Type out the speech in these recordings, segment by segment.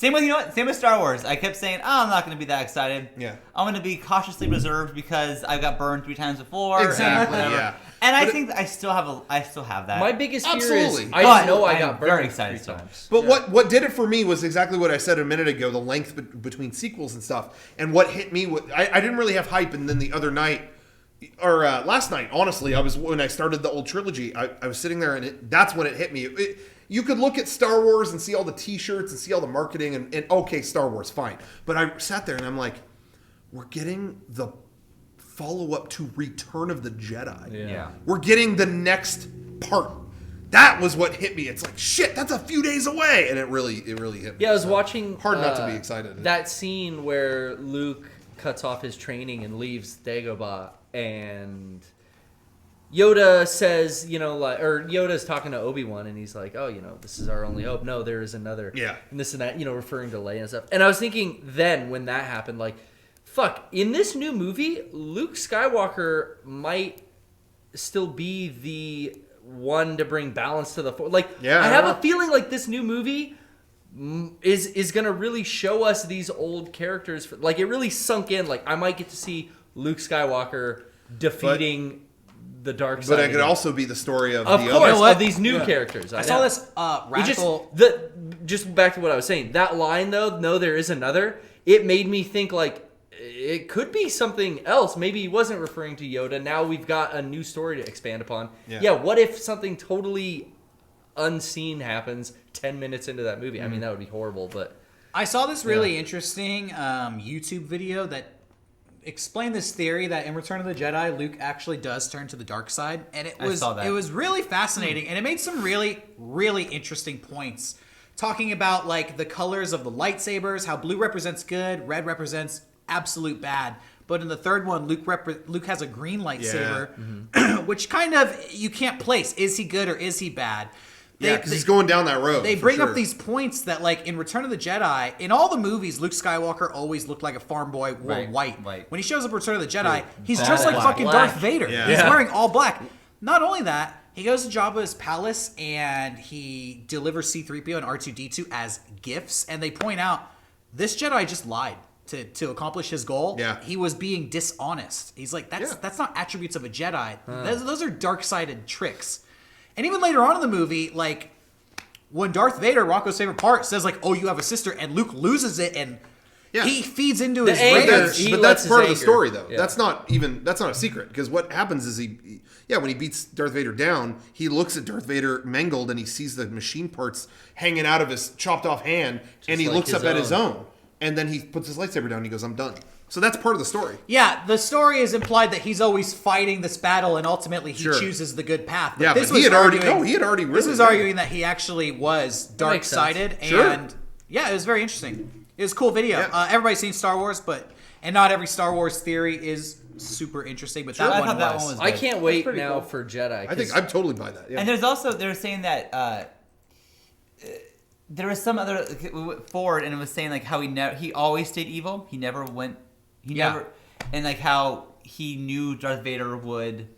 Same with, you know what? Same with Star Wars. I kept saying, I'm not going to be that excited. Yeah. I'm going to be cautiously reserved because I got burned 3 times before. Exactly. And Yeah. And I think I still have that. My biggest fear Absolutely. is I didn't know I got I'm burned very excited 3 still. times. But what did it for me was exactly what I said a minute ago, the length between sequels and stuff. And what hit me, I didn't really have hype, and then the other night, or last night, honestly, when I started the old trilogy, I was sitting there, and that's when it hit me. You could look at Star Wars and see all the T-shirts and see all the marketing, and okay, Star Wars, fine. But I sat there, and I'm like, we're getting the follow-up to Return of the Jedi. Yeah. We're getting the next part. That was what hit me. It's like, shit, that's a few days away. And it really hit me. Yeah, I was watching... Hard not to be excited. That scene where Luke cuts off his training and leaves Dagobah, and Yoda says, or Yoda's talking to Obi-Wan, and he's like, oh, this is our only hope. No, there is another. Yeah. And this and that, referring to Leia and stuff. And I was thinking then, when that happened, like, fuck, in this new movie, Luke Skywalker might still be the one to bring balance to the Force. Like, yeah, I have a feeling like this new movie is going to really show us these old characters. Like, it really sunk in. Like, I might get to see Luke Skywalker defeating the dark side. But it could also be the story of of the course, other. of these new characters. I saw this radical... Just back to what I was saying. That line, though, no, there is another, it made me think, like, it could be something else. Maybe he wasn't referring to Yoda. Now we've got a new story to expand upon. Yeah, what if something totally unseen happens 10 minutes into that movie? I mean, that would be horrible, but... I saw this really interesting YouTube video that explained this theory that in Return of the Jedi, Luke actually does turn to the dark side. And it was really fascinating, and it made some really, really interesting points. Talking about, like, the colors of the lightsabers, how blue represents good, red represents absolute bad. But in the third one, Luke has a green lightsaber, which kind of you can't place. Is he good or is he bad? Because he's going down that road. They bring up these points that, like, in Return of the Jedi, in all the movies, Luke Skywalker always looked like a farm boy, wore white. When he shows up in Return of the Jedi, he's just like fucking Darth Vader. Yeah. He's wearing all black. Not only that, he goes to Jabba's palace and he delivers C-3PO and R2-D2 as gifts, and they point out this Jedi just lied to accomplish his goal. Yeah. He was being dishonest. He's like, that's not attributes of a Jedi. Those are dark-sided tricks. And even later on in the movie, like, when Darth Vader, Rocco's favorite part, says, like, oh, you have a sister, and Luke loses it, and he feeds into his rage. But that's part of the story, though. Yeah. That's not a secret, because what happens is when he beats Darth Vader down, he looks at Darth Vader mangled, and he sees the machine parts hanging out of his chopped off hand, and he looks up at his own. And then he puts his lightsaber down and he goes, I'm done. So that's part of the story. Yeah, the story is implied that he's always fighting this battle and ultimately he chooses the good path. But this he had already really... This was arguing that he actually was dark-sided. And yeah, it was very interesting. It was a cool video. Yeah. Everybody's seen Star Wars, and not every Star Wars theory is super interesting, but that one was. I can't wait now for Jedi. I think I'd totally buy that. Yeah. And there's also, they were saying that... there was some other forward, and it was saying like how he always stayed evil. He never went. Never, and like how he knew Darth Vader would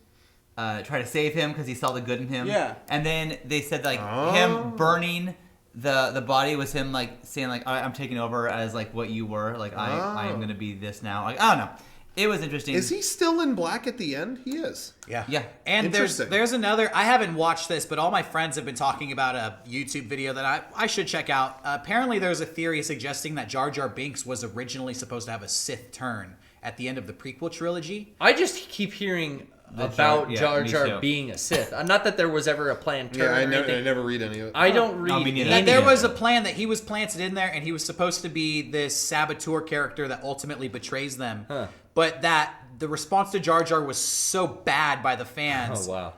try to save him because he saw the good in him. Yeah. And then they said like him burning the body was him like saying like I'm taking over as like what you were. Like I am gonna be this now. Like I don't know. It was interesting. Is he still in black at the end? He is. Yeah. Yeah. And there's another, I haven't watched this, but all my friends have been talking about a YouTube video that I should check out. Apparently there's a theory suggesting that Jar Jar Binks was originally supposed to have a Sith turn at the end of the prequel trilogy. I just keep hearing about Jar Jar being a Sith. Not that there was ever a planned turn. I never read any of it. I don't read any. There was a plan that he was planted in there, and he was supposed to be this saboteur character that ultimately betrays them. Huh. But that the response to Jar Jar was so bad by the fans. Oh, wow.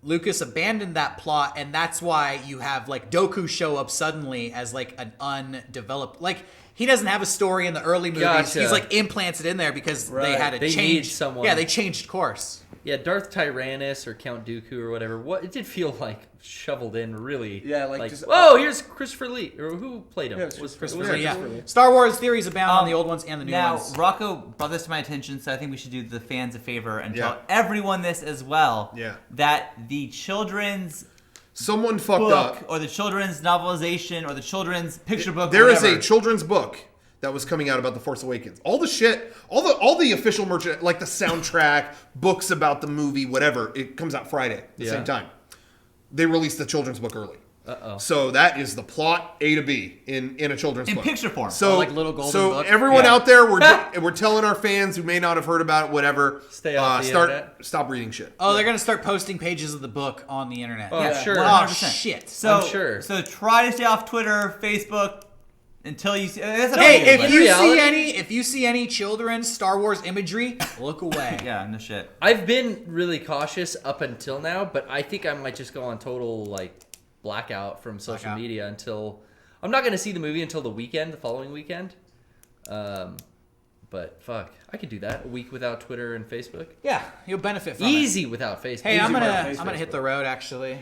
Lucas abandoned that plot, and that's why you have like Dooku show up suddenly as like an undeveloped, like he doesn't have a story in the early movies. Gotcha. He's like implanted in there because they had to change someone. Yeah, they changed course. Yeah, Darth Tyrannus or Count Dooku or whatever. It did feel like shoveled in, really. Yeah, like just, here's Christopher Lee, or who played him? Yeah, Christopher Lee. Yeah. Star Wars theories abound on the old ones and the new ones. Now, Rocco brought this to my attention, so I think we should do the fans a favor and tell everyone this as well. Yeah. That the children's Someone fucked book up. or the children's novelization or the children's picture book. There or is whatever. a children's book that was coming out about the Force Awakens. All the shit, all the official merch, like the soundtrack, books about the movie, whatever. It comes out Friday at the same time. They released the children's book early. So that is the plot A to B in a children's book. In picture form. So like little golden so book? everyone out there, we're telling our fans who may not have heard about it, whatever. Stay off the internet. Stop reading shit. Oh, they're gonna start posting pages of the book on the internet. Oh, Yeah, sure. Oh 100%. shit. So, I'm sure. So try to stay off Twitter, Facebook, until you see. That's up to Hey, you, if but- you see any children's Star Wars imagery, look away. Yeah, no shit. I've been really cautious up until now, but I think I might just go on total like blackout from social media until I'm not going to see the movie until the following weekend. But fuck, I could do that a week without Twitter and Facebook. Yeah, you'll benefit from it. Easy without Facebook. Hey, I'm without gonna Facebook. hit the road actually.